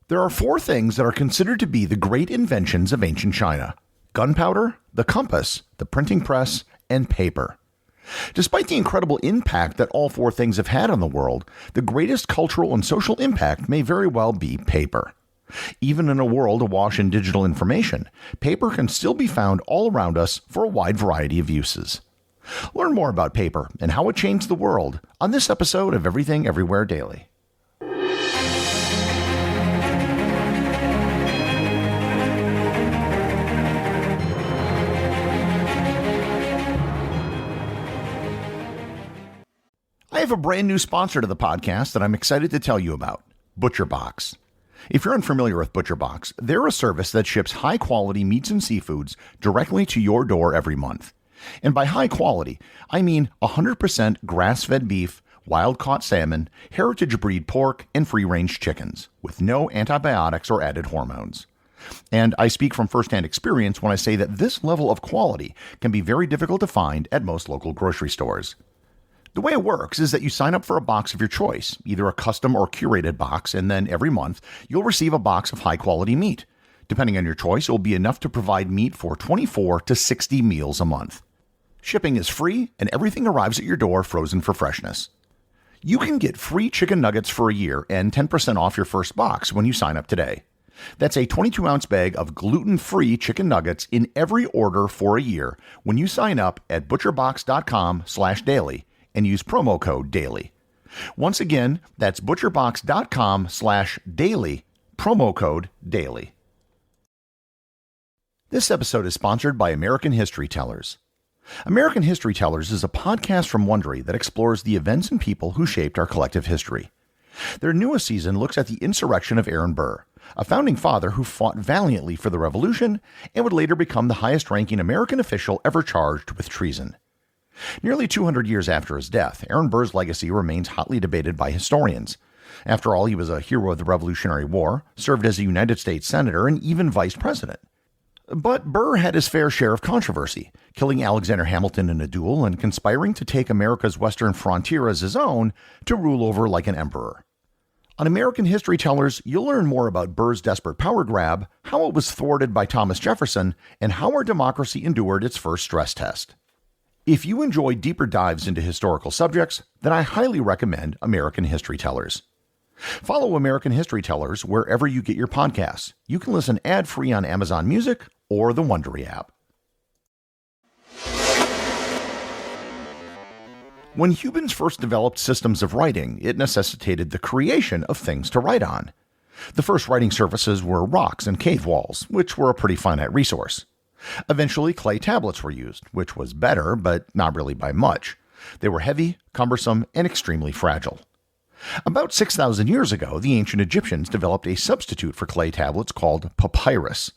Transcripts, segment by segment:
There are four things that are considered to be the great inventions of ancient China: gunpowder, the compass, the printing press, and paper. Despite the incredible impact that all four things have had on the world, the greatest cultural and social impact may very well be paper. Even in a world awash in digital information, paper can still be found all around us for a wide variety of uses. Learn more about paper and how it changed the world on this episode of Everything Everywhere Daily. I have a brand new sponsor to the podcast that I'm excited to tell you about, ButcherBox. If you're unfamiliar with ButcherBox, they're a service that ships high-quality meats and seafoods directly to your door every month. And by high quality, I mean 100% grass-fed beef, wild-caught salmon, heritage breed pork, and free-range chickens, with no antibiotics or added hormones. And I speak from firsthand experience when I say that this level of quality can be very difficult to find at most local grocery stores. The way it works is that you sign up for a box of your choice, either a custom or curated box, and then every month you'll receive a box of high-quality meat. Depending on your choice, it will be enough to provide meat for 24 to 60 meals a month. Shipping is free, and everything arrives at your door frozen for freshness. You can get free chicken nuggets for a year and 10% off your first box when you sign up today. That's a 22-ounce bag of gluten-free chicken nuggets in every order for a year when you sign up at butcherbox.com/daily. and use promo code DAILY. Once again, that's butcherbox.com/daily, promo code DAILY. This episode is sponsored by American History Tellers. American History Tellers is a podcast from Wondery that explores the events and people who shaped our collective history. Their newest season looks at the insurrection of Aaron Burr, a founding father who fought valiantly for the revolution and would later become the highest-ranking American official ever charged with treason. Nearly 200 years after his death, Aaron Burr's legacy remains hotly debated by historians. After all, he was a hero of the Revolutionary War, served as a United States Senator, and even Vice President. But Burr had his fair share of controversy, killing Alexander Hamilton in a duel and conspiring to take America's western frontier as his own to rule over like an emperor. On American History Tellers, you'll learn more about Burr's desperate power grab, how it was thwarted by Thomas Jefferson, and how our democracy endured its first stress test. If you enjoy deeper dives into historical subjects, then I highly recommend American History Tellers. Follow American History Tellers wherever you get your podcasts. You can listen ad-free on Amazon Music or the Wondery app. When humans first developed systems of writing, it necessitated the creation of things to write on. The first writing surfaces were rocks and cave walls, which were a pretty finite resource. Eventually, clay tablets were used, which was better, but not really by much. They were heavy, cumbersome, and extremely fragile. About 6,000 years ago, the ancient Egyptians developed a substitute for clay tablets called papyrus.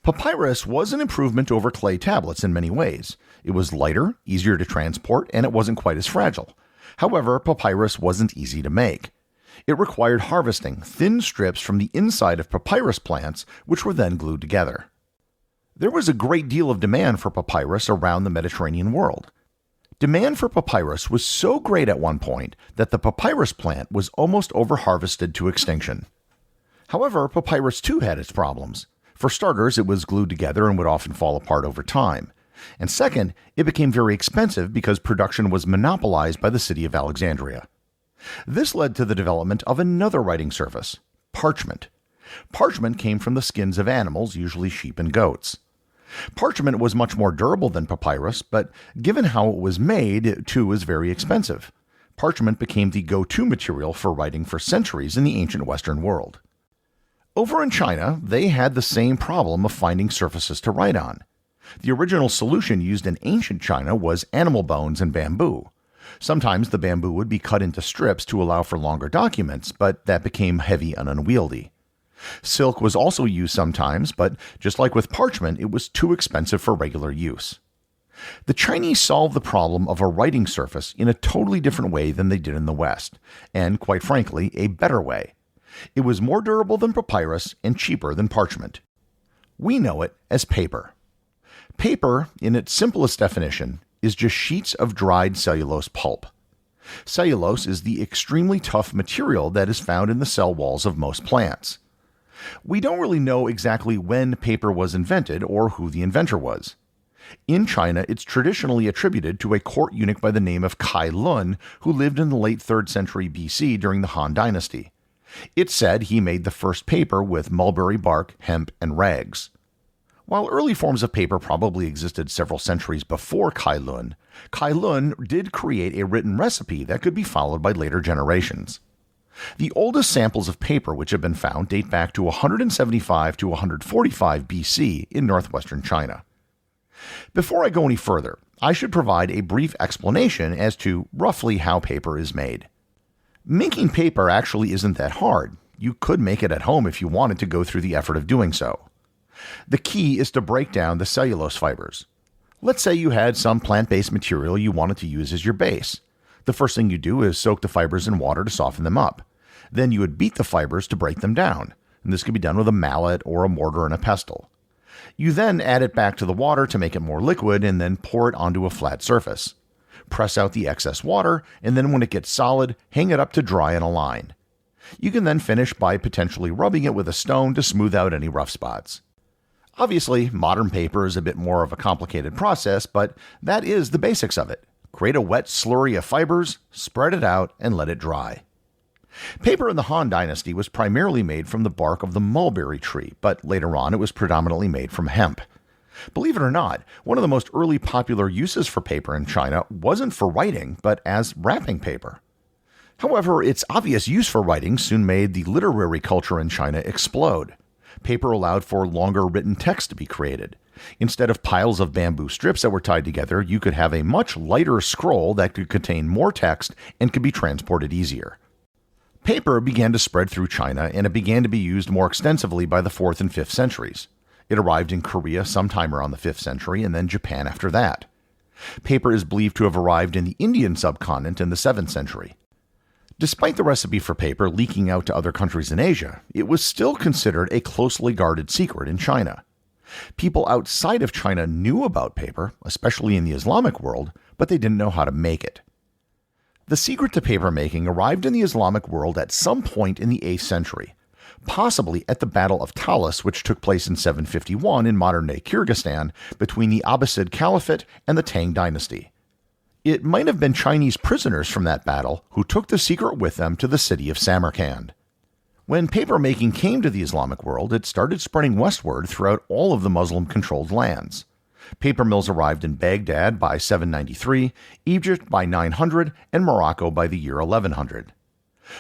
Papyrus was an improvement over clay tablets in many ways. It was lighter, easier to transport, and it wasn't quite as fragile. However, papyrus wasn't easy to make. It required harvesting thin strips from the inside of papyrus plants, which were then glued together. There was a great deal of demand for papyrus around the Mediterranean world. Demand for papyrus was so great at one point that the papyrus plant was almost over-harvested to extinction. However, papyrus too had its problems. For starters, it was glued together and would often fall apart over time. And second, it became very expensive because production was monopolized by the city of Alexandria. This led to the development of another writing surface, parchment. Parchment came from the skins of animals, usually sheep and goats. Parchment was much more durable than papyrus, but given how it was made, it too was very expensive. Parchment became the go-to material for writing for centuries in the ancient Western world. Over in China, they had the same problem of finding surfaces to write on. The original solution used in ancient China was animal bones and bamboo. Sometimes the bamboo would be cut into strips to allow for longer documents, but that became heavy and unwieldy. Silk was also used sometimes, but just like with parchment, it was too expensive for regular use. The Chinese solved the problem of a writing surface in a totally different way than they did in the West, and quite frankly, a better way. It was more durable than papyrus and cheaper than parchment. We know it as paper. Paper, in its simplest definition, is just sheets of dried cellulose pulp. Cellulose is the extremely tough material that is found in the cell walls of most plants. We don't really know exactly when paper was invented or who the inventor was. In China, it's traditionally attributed to a court eunuch by the name of Kai Lun, who lived in the late 3rd century BC during the Han Dynasty. It's said he made the first paper with mulberry bark, hemp, and rags. While early forms of paper probably existed several centuries before Kai Lun did create a written recipe that could be followed by later generations. The oldest samples of paper which have been found date back to 175 to 145 BC in northwestern China. Before I go any further, I should provide a brief explanation as to roughly how paper is made. Making paper actually isn't that hard. You could make it at home if you wanted to go through the effort of doing so. The key is to break down the cellulose fibers. Let's say you had some plant-based material you wanted to use as your base. The first thing you do is soak the fibers in water to soften them up. Then you would beat the fibers to break them down, and this could be done with a mallet or a mortar and a pestle. You then add it back to the water to make it more liquid and then pour it onto a flat surface. Press out the excess water, and then when it gets solid, hang it up to dry in a line. You can then finish by potentially rubbing it with a stone to smooth out any rough spots. Obviously, modern paper is a bit more of a complicated process, but that is the basics of it. Create a wet slurry of fibers, spread it out, and let it dry. Paper in the Han Dynasty was primarily made from the bark of the mulberry tree, but later on it was predominantly made from hemp. Believe it or not, one of the most early popular uses for paper in China wasn't for writing, but as wrapping paper. However, its obvious use for writing soon made the literary culture in China explode. Paper allowed for longer written text to be created. Instead of piles of bamboo strips that were tied together, you could have a much lighter scroll that could contain more text and could be transported easier. Paper began to spread through China, and it began to be used more extensively by the 4th and 5th centuries. It arrived in Korea sometime around the 5th century, and then Japan after that. Paper is believed to have arrived in the Indian subcontinent in the 7th century. Despite the recipe for paper leaking out to other countries in Asia, it was still considered a closely guarded secret in China. People outside of China knew about paper, especially in the Islamic world, but they didn't know how to make it. The secret to paper making arrived in the Islamic world at some point in the 8th century, possibly at the Battle of Talas, which took place in 751 in modern-day Kyrgyzstan between the Abbasid Caliphate and the Tang dynasty. It might have been Chinese prisoners from that battle who took the secret with them to the city of Samarkand. When paper making came to the Islamic world, it started spreading westward throughout all of the Muslim-controlled lands. Paper mills arrived in Baghdad by 793, Egypt by 900, and Morocco by the year 1100.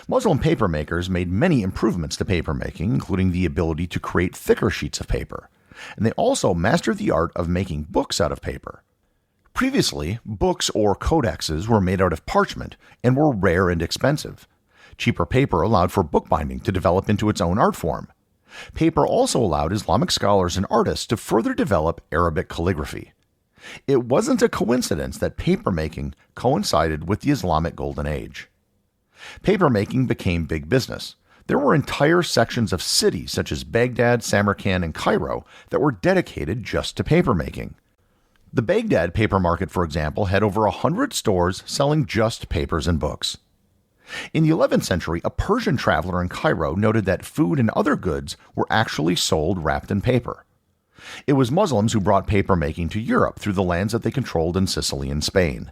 Muslim paper makers made many improvements to paper making, including the ability to create thicker sheets of paper, and they also mastered the art of making books out of paper. Previously, books or codexes were made out of parchment and were rare and expensive. Cheaper paper allowed for bookbinding to develop into its own art form. Paper also allowed Islamic scholars and artists to further develop Arabic calligraphy. It wasn't a coincidence that paper making coincided with the Islamic Golden Age. Paper making became big business. There were entire sections of cities such as Baghdad, Samarkand, and Cairo that were dedicated just to paper making. The Baghdad paper market, for example, had over 100 stores selling just papers and books. In the 11th century, a Persian traveler in Cairo noted that food and other goods were actually sold wrapped in paper. It was Muslims who brought paper making to Europe through the lands that they controlled in Sicily and Spain.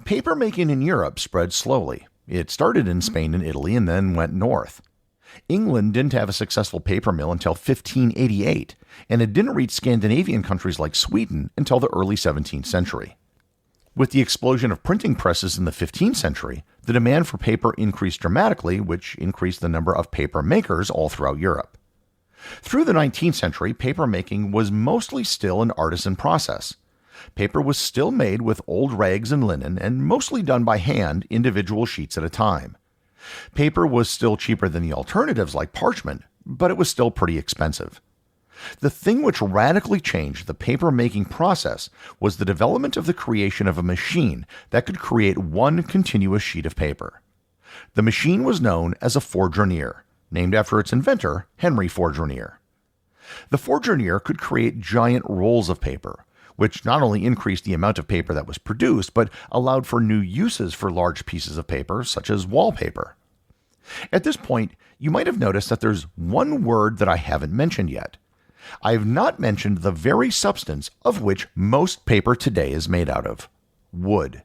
Paper making in Europe spread slowly. It started in Spain and Italy and then went north. England didn't have a successful paper mill until 1588, and it didn't reach Scandinavian countries like Sweden until the early 17th century. With the explosion of printing presses in the 15th century, the demand for paper increased dramatically, which increased the number of paper makers all throughout Europe. Through the 19th century, paper making was mostly still an artisan process. Paper was still made with old rags and linen and mostly done by hand, individual sheets at a time. Paper was still cheaper than the alternatives like parchment, but it was still pretty expensive. The thing which radically changed the paper-making process was the development of the creation of a machine that could create one continuous sheet of paper. The machine was known as a fourdrinier, named after its inventor, Henry Fourdrinier. The fourdrinier could create giant rolls of paper, which not only increased the amount of paper that was produced, but allowed for new uses for large pieces of paper, such as wallpaper. At this point, you might have noticed that there's one word that I haven't mentioned yet. I have not mentioned the very substance of which most paper today is made out of: wood.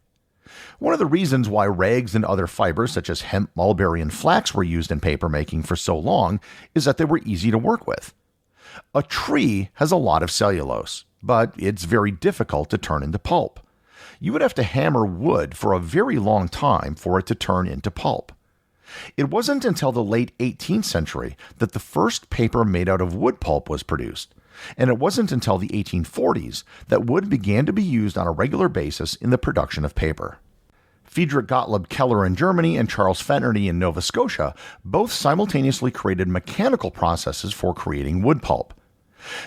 One of the reasons why rags and other fibers such as hemp, mulberry, and flax were used in paper making for so long is that they were easy to work with. A tree has a lot of cellulose, but it's very difficult to turn into pulp. You would have to hammer wood for a very long time for it to turn into pulp. It wasn't until the late 18th century that the first paper made out of wood pulp was produced, and it wasn't until the 1840s that wood began to be used on a regular basis in the production of paper. Friedrich Gottlob Keller in Germany and Charles Fennerty in Nova Scotia both simultaneously created mechanical processes for creating wood pulp.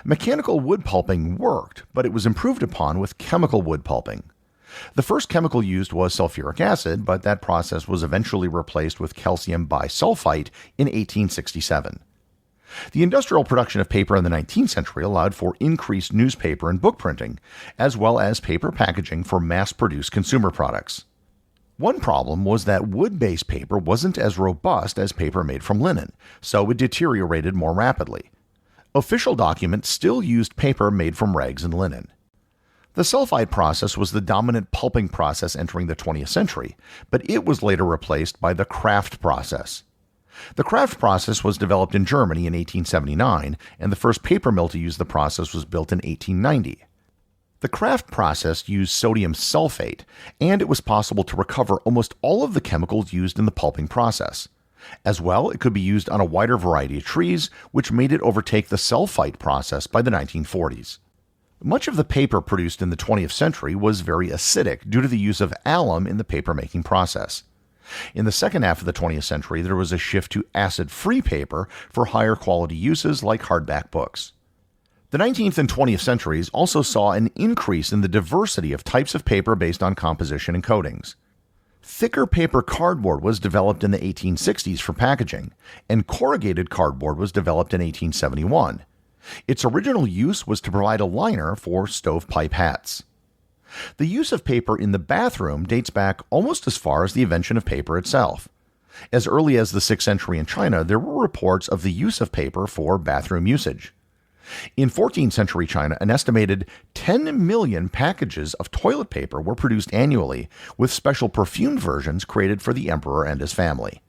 Mechanical wood pulping worked, but it was improved upon with chemical wood pulping. The first chemical used was sulfuric acid, but that process was eventually replaced with calcium bisulfite in 1867. The industrial production of paper in the 19th century allowed for increased newspaper and book printing, as well as paper packaging for mass-produced consumer products. One problem was that wood-based paper wasn't as robust as paper made from linen, so it deteriorated more rapidly. Official documents still used paper made from rags and linen. The sulfite process was the dominant pulping process entering the 20th century, but it was later replaced by the Kraft process. The Kraft process was developed in Germany in 1879, and the first paper mill to use the process was built in 1890. The Kraft process used sodium sulfate, and it was possible to recover almost all of the chemicals used in the pulping process. As well, it could be used on a wider variety of trees, which made it overtake the sulfite process by the 1940s. Much of the paper produced in the 20th century was very acidic due to the use of alum in the paper-making process. In the second half of the 20th century, there was a shift to acid-free paper for higher quality uses like hardback books. The 19th and 20th centuries also saw an increase in the diversity of types of paper based on composition and coatings. Thicker paper cardboard was developed in the 1860s for packaging, and corrugated cardboard was developed in 1871. Its original use was to provide a liner for stovepipe hats. The use of paper in the bathroom dates back almost as far as the invention of paper itself. As early as the 6th century in China, there were reports of the use of paper for bathroom usage. In 14th century China, an estimated 10 million packages of toilet paper were produced annually, with special perfumed versions created for the emperor and his family.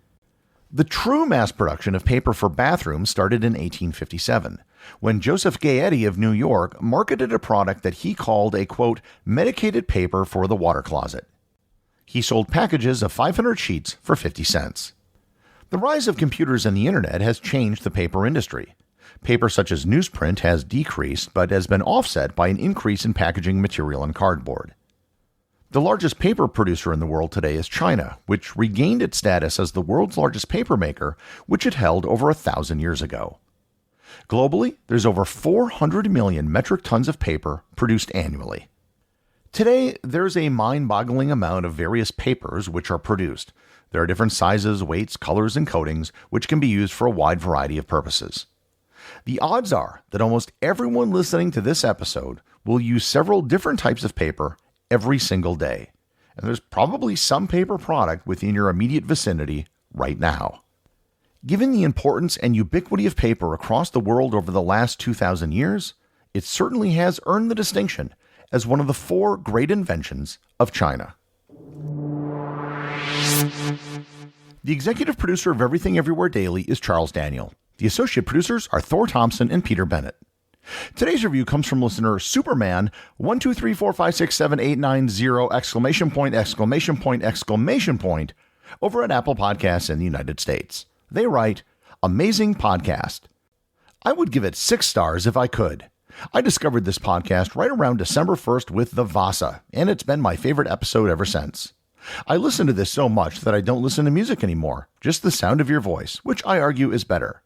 The true mass production of paper for bathrooms started in 1857, when Joseph Gayety of New York marketed a product that he called a, quote, medicated paper for the water closet. He sold packages of 500 sheets for 50 cents. The rise of computers and the internet has changed the paper industry. Paper such as newsprint has decreased, but has been offset by an increase in packaging material and cardboard. The largest paper producer in the world today is China, which regained its status as the world's largest paper maker, which it held over 1,000 years ago. Globally, there's over 400 million metric tons of paper produced annually. Today, there's a mind-boggling amount of various papers which are produced. There are different sizes, weights, colors, and coatings, which can be used for a wide variety of purposes. The odds are that almost everyone listening to this episode will use several different types of paper every single day, and there's probably some paper product within your immediate vicinity right now. Given the importance and ubiquity of paper across the world over the last 2,000 years, it certainly has earned the distinction as one of the 4 great inventions of China. The executive producer of Everything Everywhere Daily is Charles Daniel. The associate producers are Thor, Thomsen, and Peter Bennett. Today's review comes from listener Superman 123456789 ! Over at Apple Podcasts in the United States. They write, "Amazing podcast. I would give it 6 stars if I could. I discovered this podcast right around December 1st with the Vasa, and it's been my favorite episode ever since. I listen to this so much that I don't listen to music anymore, just the sound of your voice, which I argue is better.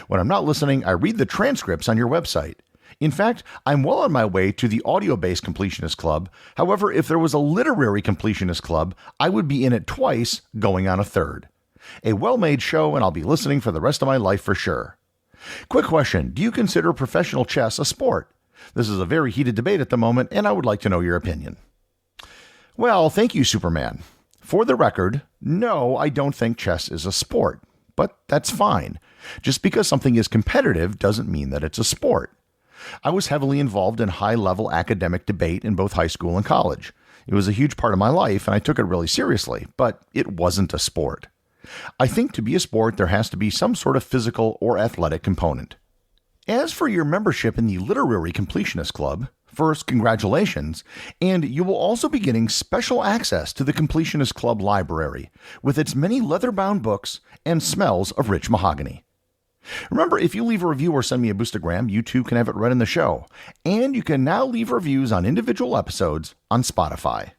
When I'm not listening, I read the transcripts on your website. In fact, I'm well on my way to the audio-based completionist club. However, if there was a literary completionist club, I would be in it twice, going on a third. A well-made show, and I'll be listening for the rest of my life for sure. Quick question, do you consider professional chess a sport? This is a very heated debate at the moment, and I would like to know your opinion." Well, thank you, Superman. For the record, no, I don't think chess is a sport. but that's fine. Just because something is competitive doesn't mean that it's a sport. I was heavily involved in high-level academic debate in both high school and college. It was a huge part of my life, and I took it really seriously, but it wasn't a sport. I think to be a sport, there has to be some sort of physical or athletic component. As for your membership in the Literary Completionist Club, first, congratulations, and you will also be getting special access to the Completionist Club library, with its many leather-bound books and smells of rich mahogany. Remember, if you leave a review or send me a boostagram, you too can have it read in the show, and you can now leave reviews on individual episodes on Spotify.